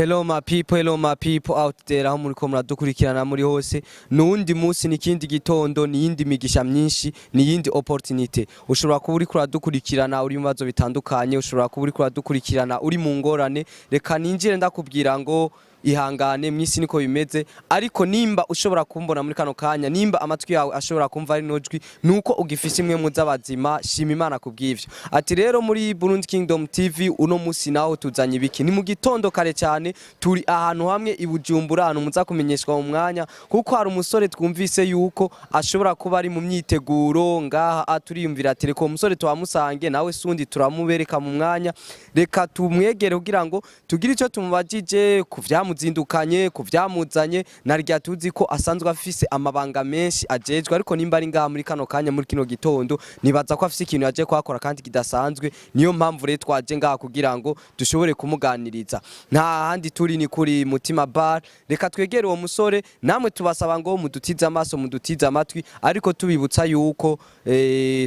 Hello my people out there aho muri ko muradukurikirana muri hose nundi munsi nikindi gitondo niyindi migisha myinshi niyindi opportunity ushobora kuba uri kuradukurikirana uri mu bibazo bitandukanye ushobora kuba uri kuradukurikirana uri mu ngorane reka ninjire ndakubwira ngo ihangane mwisi niko bimeze ariko nimba ushobora kumbona muri kano kanya nimba amatwi yawe ashobora kumva ari nojwi nuko ugifise imwe mu z'abazima shima Imana kubwivyo ati rero muri Burundi Kingdom TV uno musi naho tuzanye ibiki ni mu gitondo kare cyane turi ahantu hamwe ibujumbura ahantu muza kumenyeshwa mu mwanya kuko hari umusore twumvise yuko ashobora kuba ari mu myiteguro ngaha aturiyumvira ati reko umusore twamusange nawe sundi turamubereka mu mwanya reka tumwegere kugira ngo tugire ico tumubajije kuvyamuzindukanye kuvyamuzanye narya tuzi ko asanzwe afise amabanga menshi ajejwe ariko nimba ari ngaha muri kano kanya muri kino gitondo nibaza ko afise ikintu yaje kwakora kandi kidasanzwe niyo mpamvu rero twaje ngaha kugira ngo dushobore kumuganiriza nta handi turi ni kuri mutima bar reka twegere uwo musore namwe tubasaba ngo mudutize amaso mudutize amatwi ariko tubibutsa yuko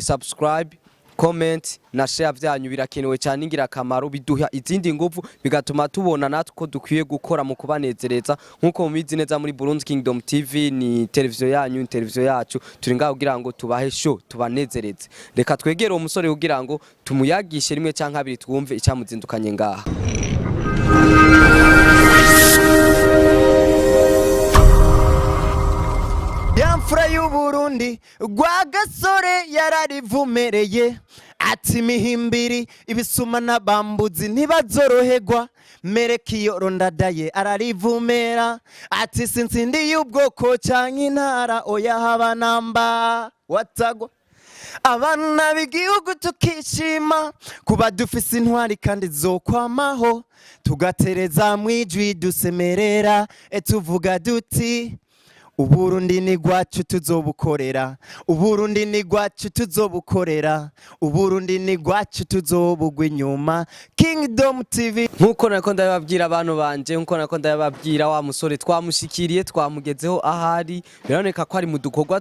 subscribe comment na share vyanyu birakenewe cyane ingira kamaro biduha izindi nguvu bigatuma tubona natwe ko dukwiye gukora mu kubanezereza nkuko mumizi neza muri Burundi Kingdom TV ni televiziyo yanyu televiziyo yacu turi ngaho kugira ngo tubahe show tubanezereze reka twegere uwo musore kugira ngo tumuyagishe rimwe canke abiri twumve icyamuzindukanye ngaha Yamfura y'Uburundi Rwagasore yararivumereye ati mihimbiri ibisuma n'abambuzi ntibazoroherwa merekiyo rondadaye ararivumera ati sinsindi y'ubwoko canke intara oya haba namba watagwa abana b'igihugu tukishima kuba dufise intwari kandi zokwamaho tugatereza mwijwi dusemerera tuvuga duti Uburundi ni gwacu tuzobukorera Uburundi ni gwacu tuzobukorera Uburundi ni gwacu tuzobugwa inyuma Kingdom TV nkuko nako ndababwira abantu banje nkuko nako ndababwira wa musore twamushikiriye twamugezeho ahari biraneka ko ari mu dukorwa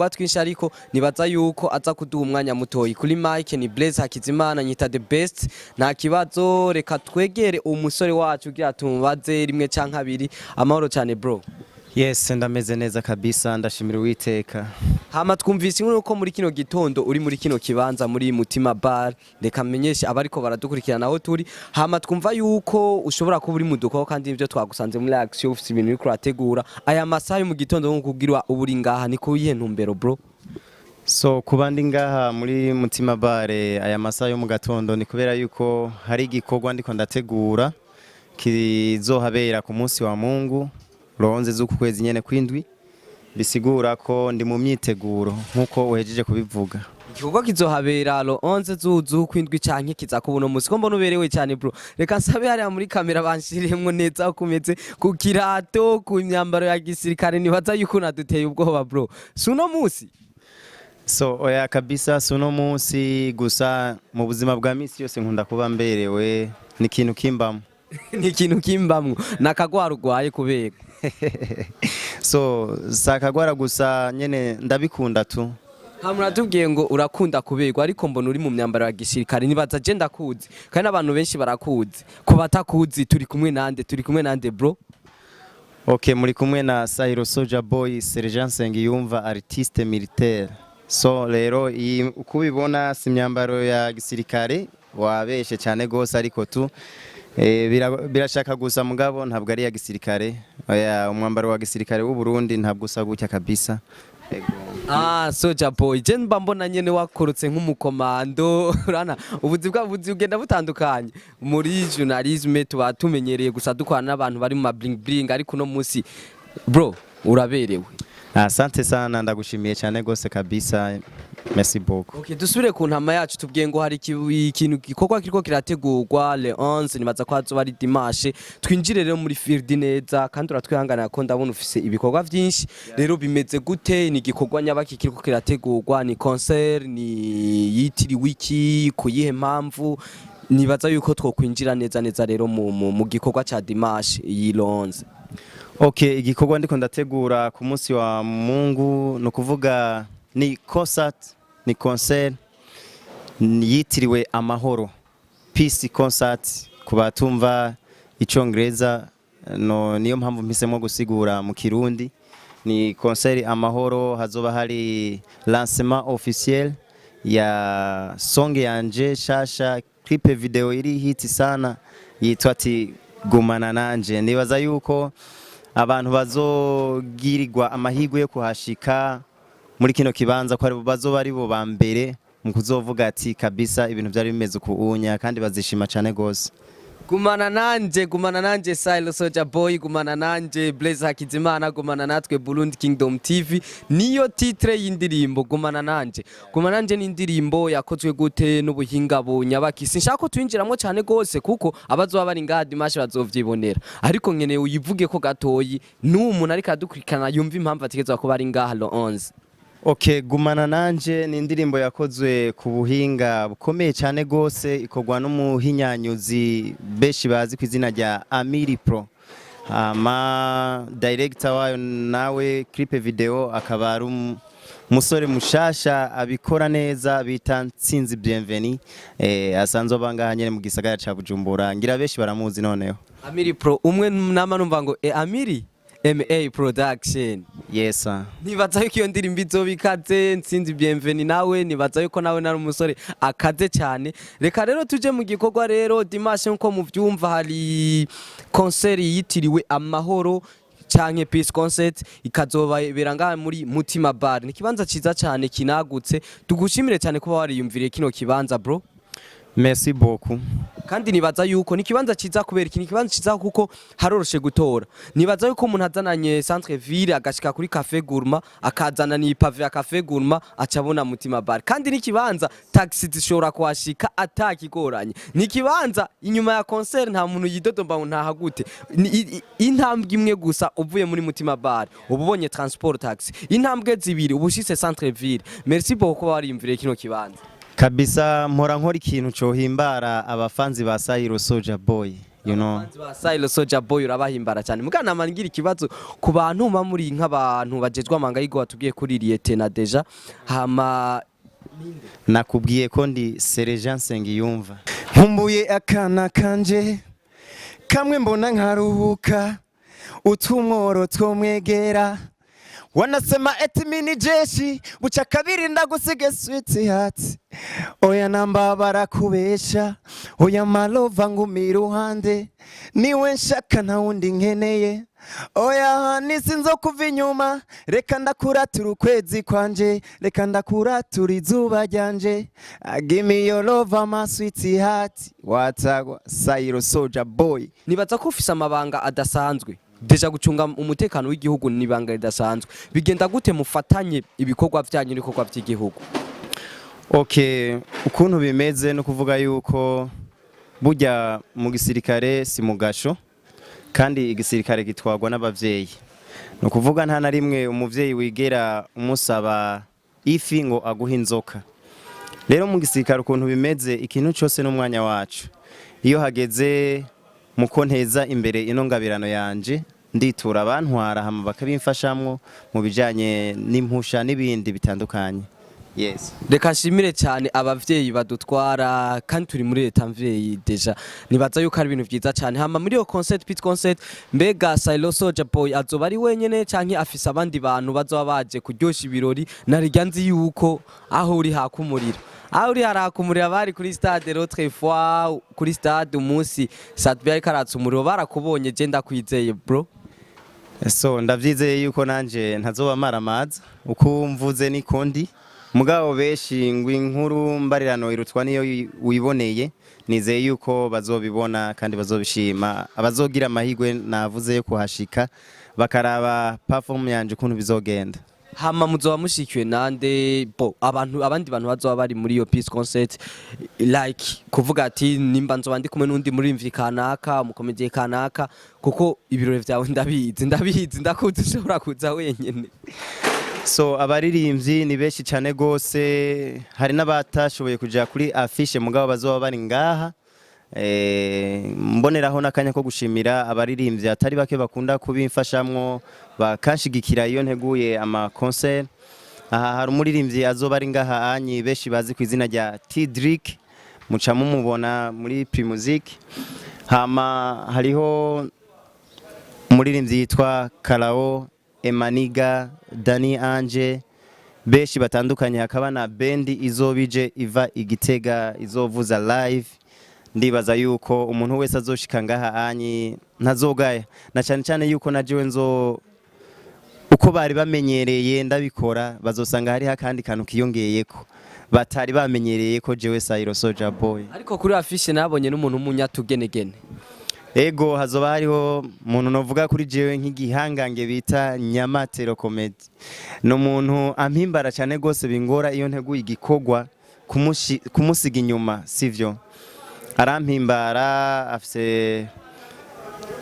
twinshi ariko nibaza yuko aza kuduha umwanya mutoyi kuri Mike ni Blaze Hakizimana nyita the best nta kibazo reka twegere umusore wacu kugira tumubaze rimwe canke abiri amahoro cyane bro. Yes, ndameze neza kabisa ndashimira Uwiteka. Hama twumvise uko muri kino gitondo uri muri kino kibanza muri Mutima bar reka menyeshe abariko baradukurikirana aho turi hama twumva yuko ushobora kuba uri mu duko kandi ivyo twagusanze muri action ufite ibintu uri kurategura aya masaha mu gitondo nko kubwirwa uburi ngaha ni kuyihe ntumbero bro. So kubandi ngaha muri Mutima bar aya masaha yo mu gatondo ni kubera yuko hari igikorwa ndiko ndategura kizohabera ku munsi wa Mungu le11 z'ukwezi nyene kwindwi bisigura ko ndi mu myiteguro nkuko uhejeje kubivuga igikorwa kizohabera le11 z'ukwindwi canke kiza kubuno musi ko mbona uberewe cyane bro reka nsabe hari muri kamera banshiriyemwo neza kumeze ku kirato ku myambaro ya gisirikare nibaza yuko naduteye ubwoba bro suno musi so oya kabisa suno musi gusa mu buzima bwa misi yose nkunda kuba mberewe ni ikintu kimbamwe ni ikintu kimbamwe nakagwara ugwaye kubera so sakagwara gusa nyene ndabikunda tu Hamuratubwiye ngo urakunda kuberwa ariko mbona uri mu myambaro ya gisirikare nibaza je ndakuzi kandi abantu benshi barakuzi ko batakuzi turi kumwe nande bro. Okay muri kumwe na Sairo Soldier Boy Sergeant Sengiyumva artiste militaire so rero ukubibona si myambaro ya gisirikare wabeshe cyane gose ariko tu birashaka gusa mugabo ntabwo ari ya gisirikare oya umwambaro wa gisirikare w'u Burundi ntabwo usa gutya kabisa. Soldier Boy je mbona nyene wakorotse nk'umukomando urana ubuzi ugenda butandukanye muri journalisme tuba tumenyereye gusa dukwana n'abantu bari mu bling bling ariko no musi bro uraberewe. Asante sana ndagushimiye cyane gose kabisa. Merci beaucoup. Okay dusubire ku ntama yacu tubwiye ngo hari ikintu gikorwa kiriko kirategurwa le11 nibaza ko azoba ari dimanche twinjire rero muri field neza kandi uratwihangana ko ndabona ufise ibikorwa vyinshi rero bimeze gute ni gikorwa nyabaki kiriko kirategurwa ni concert ni yitiri wiki kuyihe mpamvu nibaza yuko twokwinjira neza rero mu gikorwa ca dimanche iyi le11. Okay igikorwa ndiko ndategura ku munsi wa Mungu no kuvuga ni concert yitiriwe amahoro peace concert kubatumva icongereza, no niyo mpamvu mpisemo gusigura mu kirundi. Ni concert amahoro, hazoba hari lancement officiel ya song yanje shasha, clip video iri hit sana yitwa ati gumana nanje. Nibaza yuko abantu bazogirirwa amahirwe yo kuhashika muri kino kibanza, ko bazoba ari bo bambere mu kuzovuga ati kabisa ibintu byari bimeze ukuunya, kandi bazishima cyane gose. Gumana nanje Silo Soja Boy, gumana nanje Blaze Hakizimana, gumana natwe Burundi Kingdom TV. Niyo titre y'indirimbo gumana nanje. Gumana nanje ni indirimbo yakozwe gute n'ubuhinga bunyabaki. Sinshaka ko twinjiramo cyane gose kuko abazoba bari ngaha Dimanche bazovyibonera. Ariko nkeneye uyivuge ko gatoyi n'umuntu ariko adukurikana yumva impamvu ategezwa ko bari ngaha le11. Okay, gumana nanje ni indirimbo yakozwe ku buhinga bukomeye cyane gose, ikorwa n'umuhinyanyuzi beshi bazi ku izina rya Amiri Pro. Director wayo nawe clip video akaba ari umusore mushasha abikora neza bita Nsinzi Bienvenue, asanzwe banga nyene mu gisagara ca Bujumbura, ngira beshi baramuzi noneho. Amiri Pro umwe nama numva ngo Amiri MA Production. Yes sir. Nibaza yuko iyo ndirimbo izobikaze Nsinzi Bienvenue nawe, nibaza yuko nawe nari umusore akaze cyane. Reka rero tuje mu gikorwa rero Dimanche, nko mu vyumva hari concert yitiriwe amahoro canke peace concert, ikazoba beranga muri Mutima bar. Ni kibanza ciza cyane kinagutse, tugushimire cyane kuba wariyumviriye kino kibanza bro. Merci beaucoup. Kandi nibaza yuko ni kibanza ciza kubera iki, ni kibanza ciza kuko haroroshe gutora. Nibaza yuko umuntu azananye centre ville agashika kuri Cafe Gourma, akazana ni pave ya Cafe Gourma, acabona Mutima bar. Kandi ni kibanza taxi zishobora kuhashika atakigoranye. Ni kibanza inyuma ya concert nta muntu yidodomba ntahagute. Intambwe imwe gusa uvuye muri Mutima bar ububonye transport taxi, intambwe zibiri ubushise centre ville. Merci beaucoup ko wariyumviriye kino kibanza. Kabisa mpora nkora ikintu cohimbara abafanzi ba Silo Soja Boy, you know. Abafanzi ba Silo Soja Boy urabahimbara cyane. Mugana mangira ikibazo ku bantu muri nk'abantu bajejwe amanga yigo watubwiye kuri le11 deja. Hama nakubwiye ko ndi Sergeant Nsengiyumva. Nkumbuye akana kanje kamwe mbona nkaruhuka, utumworo twomwegera. Wanasema eti mini jeshi buca kabiri ndagusige sweetheart, oya namba barakubesha, oya malova ngumi ruhande, niwe nshaka nta wundi nkeneye, oya nisinzo kuva inyuma, reka ndakuratura ukwezi kwanje, reka ndakuratura izuba ryanje, give me your love my sweetheart, watagwa Silo Soja Boy. Nibaza ko ufise amabanga adasanzwe. Deja gucunga umutekano w'igihugu nibanga ridasanzwe. Bigenda gute mufatanye ibikorwa byanyu n'ibikorwa by'igihugu? Okay, ukuntu bimeze no kuvuga yuko burya mu gisirikare si mugasho, kandi igisirikare gitwagwa n'abavyeyi. No kuvuga nta na rimwe umuvyeyi wigera umusaba ifi ngo aguhe inzoka. Rero mu gisirikare ukuntu bimeze, ikintu cyose n'umwanya wacu. Iyo hageze muko nteza imbere ino ngabirano yanje, nditura abantwara hama bakabimfashamwo mu bijanye n'impusha n'ibindi bitandukanye. Yes. Reka nshimire cyane abavyeyi badutwara, kandi turi muri leta mvyeyi deja. Nibaza yuko ari ibintu byiza cyane. Hama muri yo concert pit concert, mbega Silo Soja Boy azoba ari wenyene canke afise abandi bantu bazoba baje kuryosha ibirori? Narirya nzi yuko aho uri hakumurira. Aho uri harakumurira bari kuri stade l'autre fois, kuri stade umunsi Satbi ariko aratsa umuriro barakubonye, je ndakwizeye bro. So ndavyizeye yuko nanje ntazoba maramaza uko mvuze nikondi. Mugabo beshi ngwi inkuru mbarirano irutwa niyo wiboneye, nizeye yuko bazobibona kandi bazobishima, abazogira amahigwe navuze yo kuhashika bakaraba performance yanje ukuntu bizogenda. Hama muzoba mushikiwe nande abandi bantu bazoba bari muri iyo peace concert, like kuvuga ati nimba nzoba ndi kumwe n'undi muri kanaka, umukomediye kanaka, kuko ibirore vyawe ndabizi ndakuzi ushobora kuza wenyene. So abaririmbyi ni beshi cyane gose, hari n'abatashoboye kuja kuri affiche mugabo bazoba bari ngaha. Mboneraho nakanya ko gushimira abaririmbyi atari bake bakunda kubimfashamwo bakanshigikira iyo nteguye ama concert. Aha hari umuririmbyi azoba ari ngaha anyi beshi bazi ku izina rya T-Drick, muca mumubona muri Primusic. hama hariho umuririmbyi yitwa Karao, Emaniga, Dani Anje, beshi batandukanye, hakaba na bendi izobije iva Igitega izovuza live. Ndibaza yuko umuntu wese azoshika ngaha anyi ntazogaya, na cyane cyane yuko najewe nzo uko bari bamenyereye ndabikora, bazosanga hari hakandi kantu kiyongeyeko batari bamenyereye ko jewe Sayiro Soulja Boy. Ariko kuri afishe nabonye n'umuntu umunyatugenegene. Ego hazoba hariho umuntu novuga kuri jewe nk'igihangange bita Nyamatero Comedy. No muntu ampimbara cyane gose bingora iyo nteguye igikogwa kumusiga inyuma, sivyo? Arampimbara, afise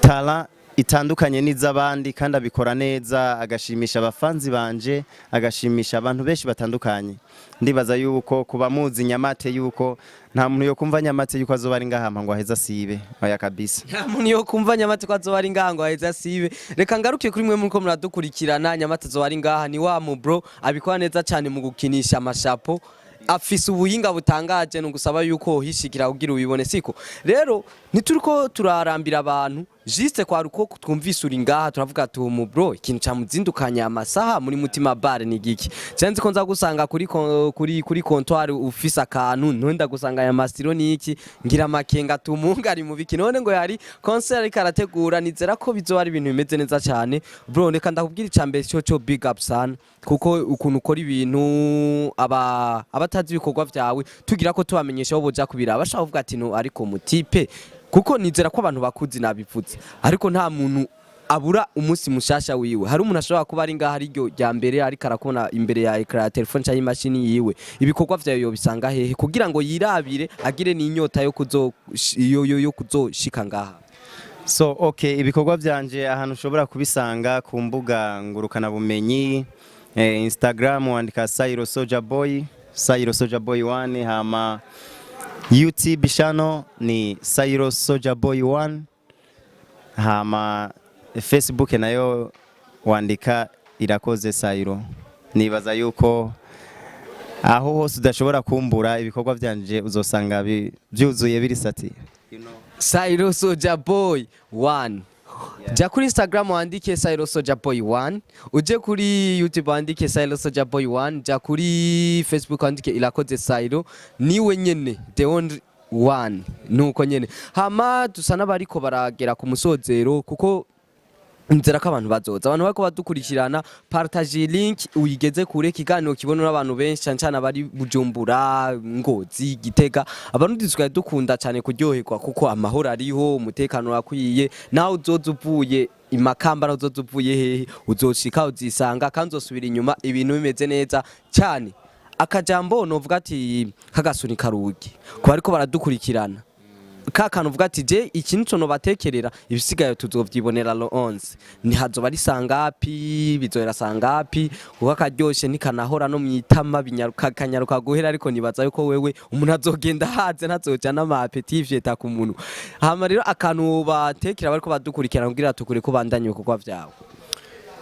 talent itandukanye n'izabandi kandi abikora neza, agashimisha abafanzi banje, agashimisha abantu benshi batandukanye. Ndibaza yuko kuba muzi Nyamate yuko nta muntu yo kumva Nyamate yuko azoba ari ngaha ngo aheza sibe, oya kabisa. Nta muntu yo kumva Nyamate ko azoba ari ngaha ngo aheza sibe. Reka ngaruke kuri mwe muko muradukurikirana, Nyamate azoba ari ngaha, ni wa mu bro abikora neza cyane mu gukinisha amashapo, afise ubuhinga butangaje, no gusaba yuko hishikira kugira ubibone siko. Rero nituriko turarambira abantu juste kwa ruko twumvise uri ngaha, turavuga tu mu bro ikintu camuzindukanya amasaha muri mutima bar ni giki. Cenzi ko nza gusanga kuri comptoir ufise akantu, ntonda gusanga ya mastiro ni iki, ngira makenga tumunga ari mu biki, none ngo yari concert ari karategura, nizera ko bizo ari ibintu bimeze neza cyane. Bro reka ndakubwira icambere cyo big up sana, kuko ukuntu ukora ibintu abatazi ibikorwa vyawe tugira ko tubamenyesha aho boja kubira, bashaka kuvuga ati no ariko mutipe, kuko nizera ko abantu bakuzi nabivuze, ariko nta muntu abura umunsi mushasha wiwe. Hari umuntu ashobora kuba ari ngaha ari ryo rya mbere ari karakona imbere ya ekara telefone cyangwa imashini yiwe, ibikorwa vyayo yo bisanga hehe kugira ngo yirabire agire n'inyota yo kuzoshika ngaha. So okay, ibikorwa byanje ahantu ushobora kubisanga ku mbuga ngurukana bumenyi, Instagram wandika Sayiro Soulja Boy, Sayiro Soulja Boy 1, hama YouTube channel ni Sayiro Soulja Boy 1, hama Facebook nayo wandika Irakoze Sayiro. Nibaza yuko aho hose udashobora kumbura ibikorwa byanje uzosanga byuzuye biri sati, you know. Sayiro Soulja Boy 1. Ja kuri Instagram wandike Sayiro Soulja Boy 1, uje kuri YouTube wandike Sayiro Soulja Boy 1, ja kuri Facebook wandike Irakoze Sayiro, niwe nyene the only one, nuko nyene. Hama dusana bariko baragera ku musozero, kuko nzera ko abantu bazoza, abantu bako badukurikirana, partage link uyigeze kure, kiganiro kibonera abantu benshi cyane abari Bujumbura, Ngozi, Gitega, abantu dizwe dukunda cyane kuryoherwa, kuko amahoro ariho, umutekano wakwiye, nawe uzoza uvuye imakamba, uzoza uvuye hehe uzoshika uzisanga kandi uzosubira inyuma ibintu bimeze neza cyane. Akajambo novuga ati kagasuni karugi ko ariko baradukurikirana, kakanu vuga ati je ikintu cyo no batekerera ibisigaye tuzovyibonera le11, ni hazoba ari sangapi, bizoera sangapi, kuko karyoshe nikanahora no mwitama binyaruka kanyaruka guhera, ariko nibaza yuko wewe umuntu azogenda haze ntazoja n'amapetivye ta ku muntu. Hama rero akantu batekera bariko badukurikirana kugira tukure ko bandanye kuko vyawe.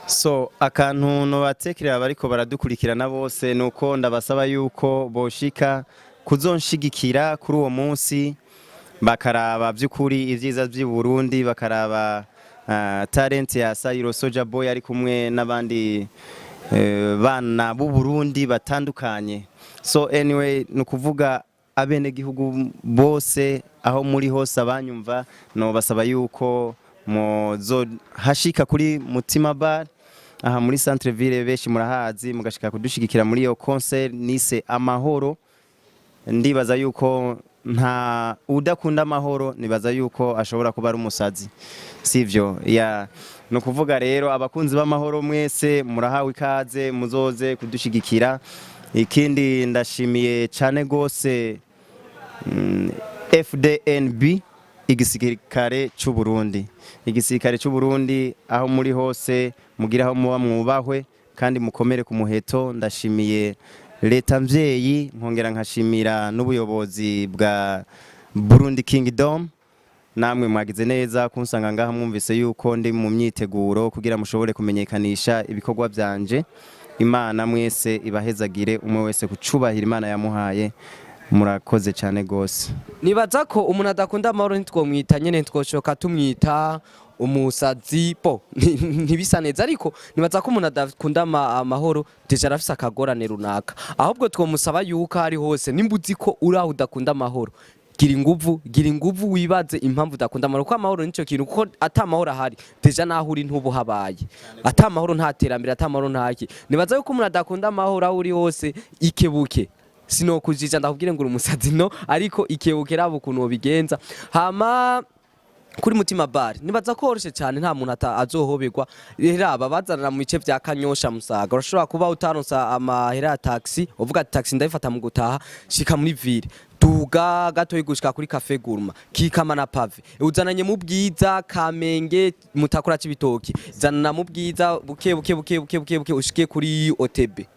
So akantu no batekerera bariko baradukurikirana bose nuko ndabasaba yuko boshika kuzonshigikira kuri uwo munsi, bakaraba by'ukuri ivyiza by'i Burundi, bakaraba talent ya Sayiro Soulja Boy ari kumwe n'abandi bana b'u Burundi batandukanye. So anyway, nukuvuga abene gihugu bose aho muri hose abanyumva, no basaba yuko mozo hashika kuri Mutima Bar aha muri Centre Ville, beshi murahazi, mugashika kudushigikira muri iyo concert nise Amahoro. Ndibaza yuko nta udakunda amahoro, nibaza yuko ashobora kuba ari umusazi, sivyo? Ya no kuvuga rero abakunzi b'amahoro mwese murahawe ikaze, muzoze kudushigikira. Ikindi ndashimiye cyane gose FDNB, igisirikare cy'u Burundi, igisirikare cy'u Burundi, aho muri hose mugira aho muba mwubahwe kandi mukomere ku muheto. Ndashimiye leta mvyeyi, nkongera nkashimira n'ubuyobozi bwa Burundi Kingdom, namwe mwagize neza kunsanga ngaha, mwumvise yuko ndi mu myiteguro kugira mushobore kumenyekanisha ibikorwa byanje. Imana mwese ibahezagire, umwe wese kucubahira Imana yamuhaye. murakoze cyane gose. Nibaza ko umuntu adakunda amahoro ntitwomwita nyene ntitwoshoka tumwita umusazi po ntibisa neza, ariko nibaza ko umuntu adakunda amahoro deja arafise akagorane runaka, ahubwo twomusaba yuko ari hose nimba uzi ko uraho udakunda amahoro gira inguvu wibaze impamvu udakunda amahoro, ko amahoro nico kintu, kuko ata amahoro ahari deja naho uri ntubu habaye, ata amahoro nta terambere, ata amahoro ntaki. Nibaza yuko umuntu adakunda amahoro aho uri hose ikebuke, sinokujija ndakubwire ngo uri umusazi no, ariko ikebuke rabo ukuntu wobigenza. Hama kuri mutima bar nibaza ko horoshe cyane, nta muntu azohoberwa. Raba bazana mu bice vya Kanyosha Musaga, urashobora kuba utaronsa amahera ya taxi, uvuga ati taxi ndayifata mu gutaha shika muri ville, duga gato yigushika kuri cafe Guruma kikama na pave, uzananye mu Bwiza Kamenge Mutakura c'ibitoki, zanana mu Bwiza buke ushike kuri OTB,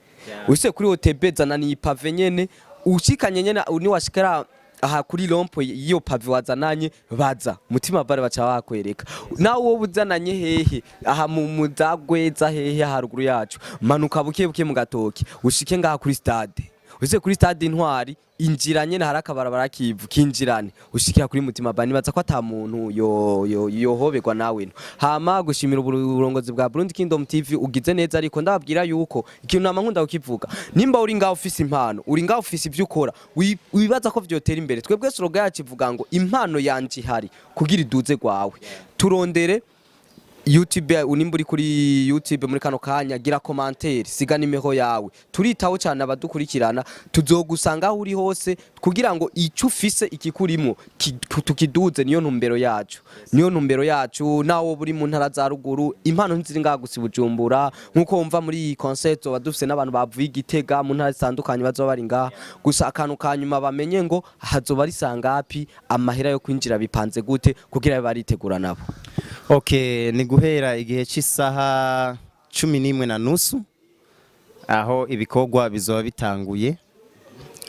ushike kuri OTB zanana ni pave nyene, ushikanye nyene ni washikara aha kuri lompo iyo pave wazananye baza mutima bare baca bakwereka nawe wo buzananye hehe aha mu muzagweza hehe haruguru yacu, manuka buke mu Gatoki ushike ngaha kuri stade, uze kuri stade Intwari injira nyene harakabarabara kivu kinjirane ushikira kuri mutima bani, baza ko ata muntu yohoberwa nawe. Hama gushimira uburongozi bwa Burundi Kingdom TV ugize neza, ariko ndababwira yuko ikintu namankunda ukivuga, nimba uri ngaho office impano, uri ngaho office ibyo ukora wibaza ko vyotera imbere, twebwe slogan yacu ivuga ngo impano yanje hari kugira iduze gwawe. Turondere YouTube, unimba uri kuri YouTube muri kano kanya gira commentaire, siga nimero yawe, turitaho cyane abadukurikirana, tuzogusanga aho uri hose kugira ngo icyo ufise ikikurimo tukiduze. Niyo ntumbero yacu, nawo buri mu ntara za ruguru, impano ntiziri ngaha gusa Bujumbura, nkuko wumva muri iyi concert badufise n'abantu bavuye Igitega mu ntara zitandukanye bazoba bari ngaha, gusa akantu kanyuma bamenye ngo hazoba ari sangapi, amahera yo kwinjira bipanze gute kugira baritegura nabo. Okay, ni guhera igihe cy'isaha 11:30 aho ibikorwa bizoba bitanguye.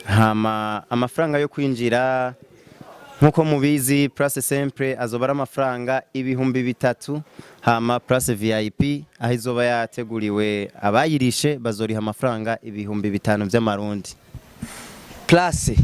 Hama amafaranga yo kwinjira nkuko mubizi place sempre azoba ari amafaranga 3,000, hama place VIP aho izoba yateguriwe abayirishe bazoriha amafaranga 5,000 by'amarundi. Place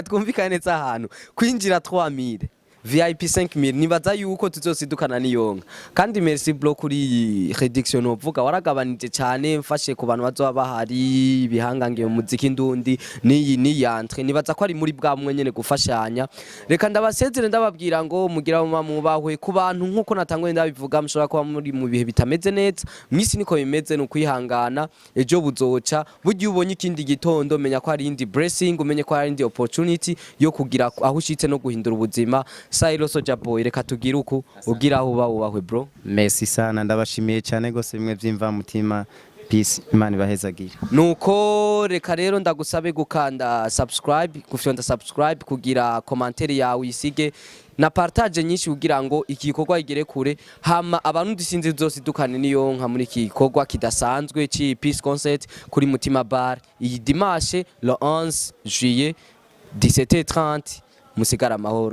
twumvikane neza ahantu kwinjira 3,000, VIP 5,000, nibaza yuko tuzosidukana niyonka. Kandi merci bro kuri réduction uvuga waragabanije cyane, mfashe ku bantu bazoba bahari bihangangiye mu muziki ndundi ni yantre, nibaza ko ari muri bwa mwe nyene gufashanya. Reka ndabasezere ndababwira ngo mugira mu bahwe ku bantu nkuko natangwe ndabivuga, mushobora kuba muri mu bihe bitameze neza, mwisi niko bimeze, no kwihangana, ejo buzoca. Buryo ubonye ikindi gitondo menya ko ari indi blessing, umenye ko ari indi opportunity yo kugira aho ushitse no guhindura ubuzima. Sayiro Soja Boy, reka tugira uku ugira aho ubahwe bro. Merci sana, ndabashimiye cyane gose bimwe byimva mutima. Peace, Imana ibahezagire. Nuko reka rero ndagusabe gukanda subscribe, gufyonda subscribe kugira commentaire yawe isige na partage nyinshi kugira ngo iki gikorwa igere kure. Hama abantu disinze zose dukane niyo nka muri iki gikorwa kidasanzwe ci Peace Concert kuri Mutima Bar iyi dimanche le 11 juillet 17h30. Musigara amahoro.